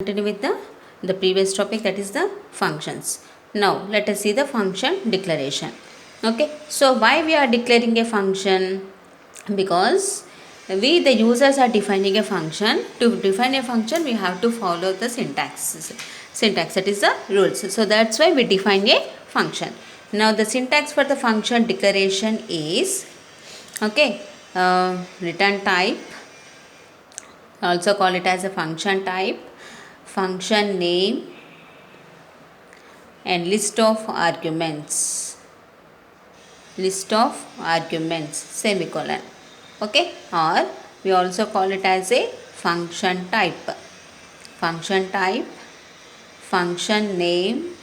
Continue with the previous topic, that is the functions. Now let us see the function declaration. Okay, so why we are declaring a function? Because we the users are defining a function. To define a function we have to follow the syntax, that is the rules. So that's why we define a function. Now the syntax for the function declaration is, okay, return type, also call it as a function type, function name, and list of arguments, semicolon. Okay, or we also call it as a function type, function name,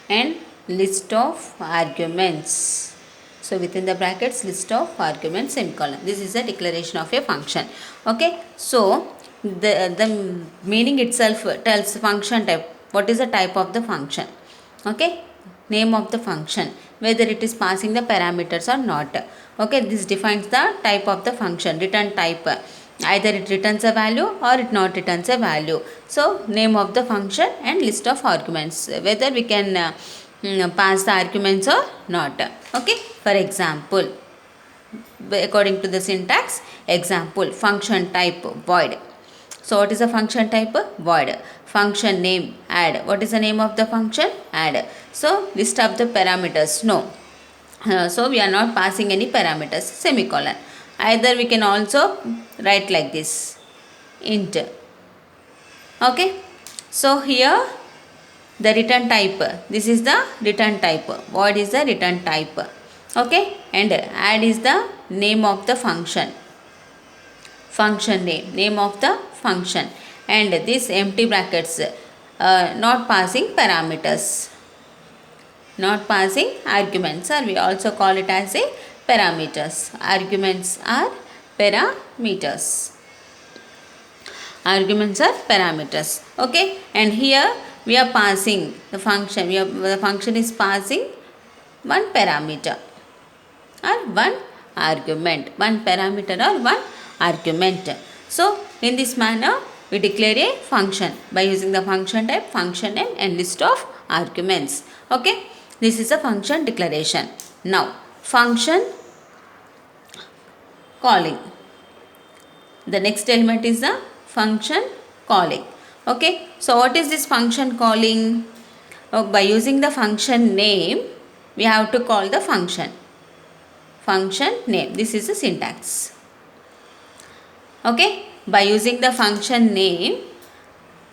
and list of arguments. So within the brackets, list of arguments, semicolon. This is a declaration of a function. Okay, so the meaning itself tells function type. What is the type of the function? Okay, name of the function, whether it is passing the parameters or not. Okay, this defines the type of the function. Return type, either it returns a value or it not returns a value. So name of the function and list of arguments, whether we can pass the arguments or not. Okay, for example, according to the syntax, example, function type void. So what is the function type? Void. Function name add. What is the name of the function? Add. So list of the parameters, no. So we are not passing any parameters, semicolon. Either we can also write like this, int. Okay, so here the return type, this is the return type, void is the return type. Okay, and add is the name of the function, function name of the function, and this empty brackets, not passing parameters, not passing arguments, or we also call it as a parameters. Arguments are parameters. Arguments are parameters. Okay, and here we are passing the function. The function is passing one parameter or one argument, one parameter or one argument. So in this manner we declare a function by using the function type, function name, and list of arguments. Okay, this is a function declaration. Now function calling. The next element is the function calling. Okay, so what is this function calling? By using the function name we have to call the function name. This is the syntax. Okay, by using the function name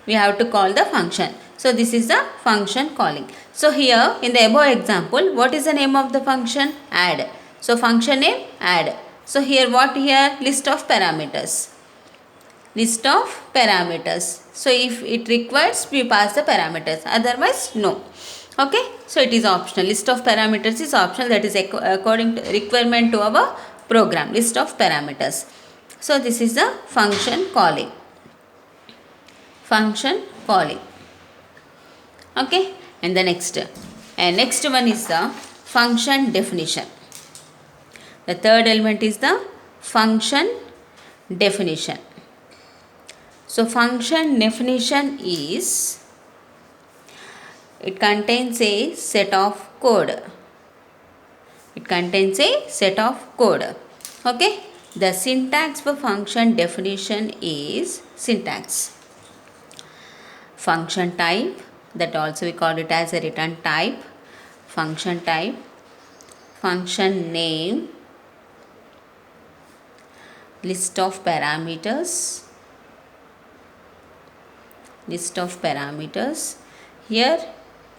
we have to call the function. So this is the function calling. So here in the above example, what is the name of the function? Add. So function name add. So here what? Here list of parameters, So if it requires we pass the parameters, otherwise no. Okay, so it is optional. List of parameters is optional, that is according to requirement to our program, list of parameters. So this is the function calling. Okay, and the next one is the function definition. The third element is the function definition. So function definition is, it contains a set of code. Okay, the syntax for function definition is syntax. Function type, that also we call it as a return type, function type, function name, list of parameters, here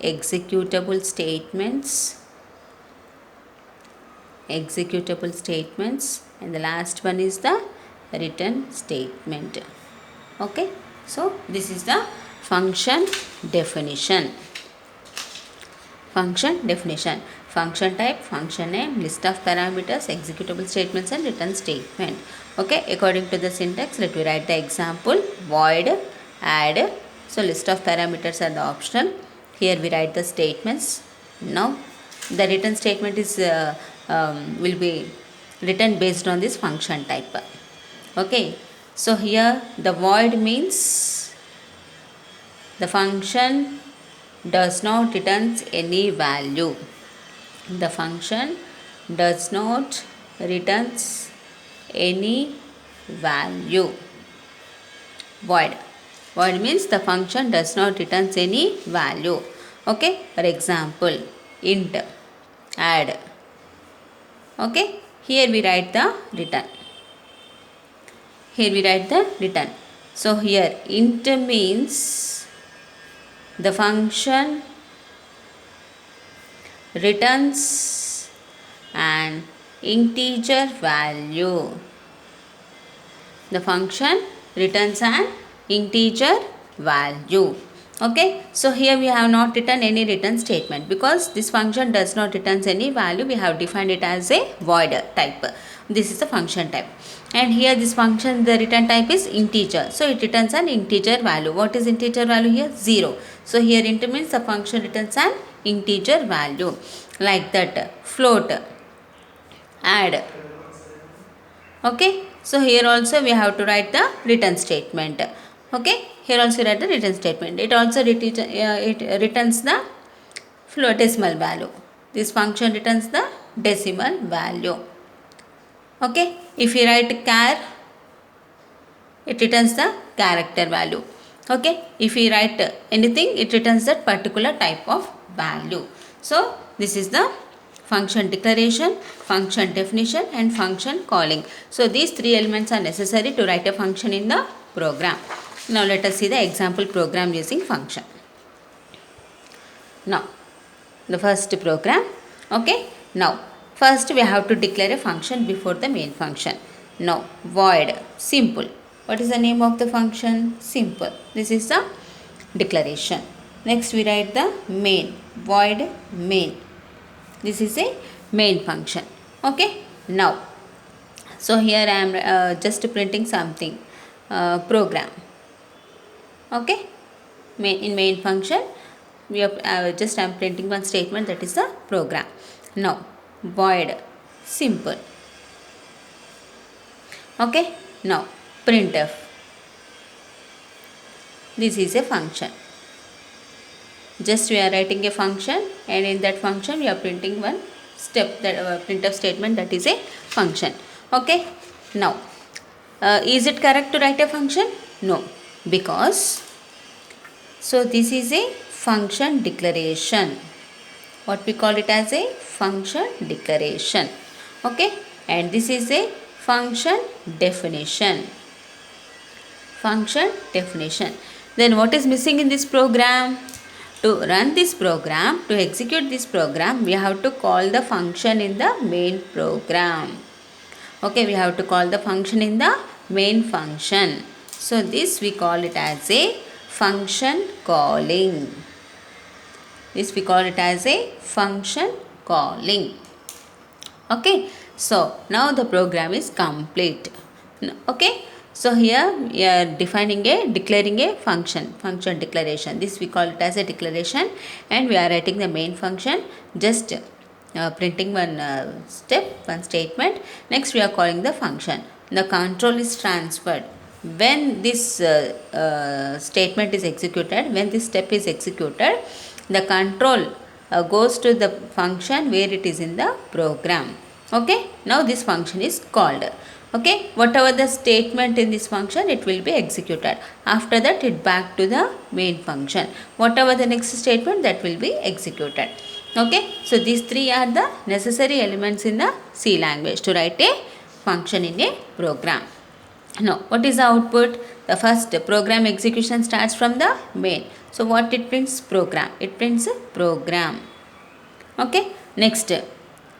executable statements, and the last one is the return statement. Okay, so this is the function definition. Function type, function name, list of parameters, executable statements, and return statement. Okay, according to the syntax, let me write the example. Void add. So list of parameters are the optional. Here we write the statements. Now the return statement is will be written based on this function type. Okay, so here the void means The function does not returns any value. The function does not returns any value. Void. Void means the function does not returns any value. Okay, for example, int add. Okay, here we write the return. Here we write the return. So here int means the function returns an integer value. The function returns an integer value. Okay, so here we have not written any return statement because this function does not returns any value. We have defined it as a void type. This is the function type, and here this function, the return type is integer, so it returns an integer value. What is integer value here? 0. So here int means the function returns an integer value. Like that, float, add. Okay, so here also we have to write the return statement. Okay, here also write the return statement. It also returns the decimal value. This function returns the decimal value. Okay, if you write char, it returns the character value. Okay, if you write anything, it returns that particular type of value. So this is the function declaration, function definition, and function calling. So these three elements are necessary to write a function in the program. Now let us see the example program using function. Now the first program. Okay, now first we have to declare a function before the main function. Now void simple. What is the name of the function? Simple. This is the declaration. Next we write the main, void main. This is a main function. Okay, now so here I am just printing something, program. Okay, in main function we are just I am printing one statement, that is the program. Now void simple. Okay, now printf. This is a function. Just we are writing a function, and in that function we are printing one step, that printf statement, that is a function. Okay, now is it correct to write a function? No, because so this is a function declaration. What we call it as a function declaration. Okay, and this is a function definition. Function definition. Then what is missing in this program? To run this program, to execute this program, we have to call the function in the main program. Okay, we have to call the function in the main function. So this we call it as a function calling. This we call it as a function calling. Okay, so now the program is complete. Okay, so here we are declaring a function declaration. This we call it as a declaration, and we are writing the main function, just printing one one statement. Next we are calling the function. The control is transferred when this statement is executed. When this step is executed, the control goes to the function where it is in the program. Okay, now this function is called. Okay, whatever the statement in this function, it will be executed. After that, it back to the main function. Whatever the next statement, that will be executed. Okay, so these three are the necessary elements in the C language to write a function in a program. Now what is the output? The first program execution starts from the main. So what it prints? Program. It prints a program. Okay, next,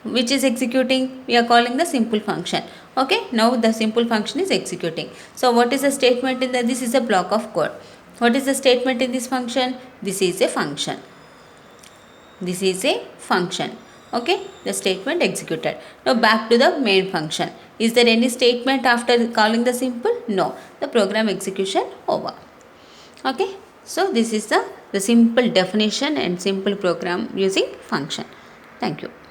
which is executing? We are calling the simple function. Okay, now the simple function is executing. So what is the statement in the, this is a block of code. What is the statement in this function? This is a function. This is a function. Okay, the statement executed. Now back to the main function. Is there any statement after calling the simple? No, the program execution over. Okay, so this is the simple definition and simple program using function. Thank you.